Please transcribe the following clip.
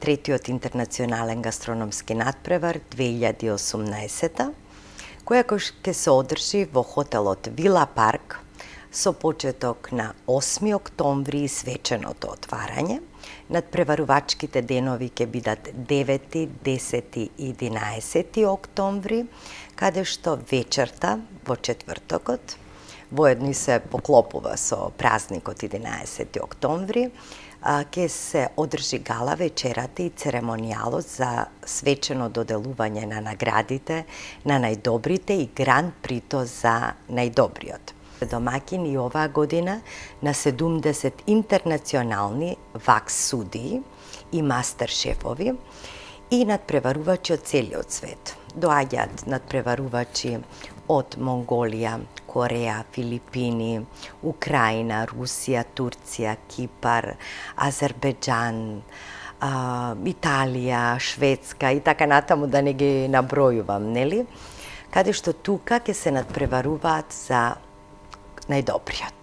третиот интернационален гастрономски надпревар 2018, која ќе се одржи во хотелот Вила Парк со почеток на 8 октомври и свеченото отварање. Надпреварувачките денови ќе бидат 9, 10 и 11 октомври, каде што вечерта во четвртокот, воедно и се поклопува со празникот 11 октомври, ќе се одржи гала вечерата и церемонијалот за свечено доделување на наградите на најдобрите и гран прито за најдобриот. Домаќин и оваа година на 70 интернационални вакс судии и мастер шефови и надпреварувачи од целиот свет. Доаѓаат надпреварувачи од Монголија, Кореја, Филипини, Украина, Русија, Турција, Кипар, Азербеџан, Италија, Шведска и така натаму, да не ги набројувам, нели? Каде што тука ќе се надпреваруваат за најдобриот.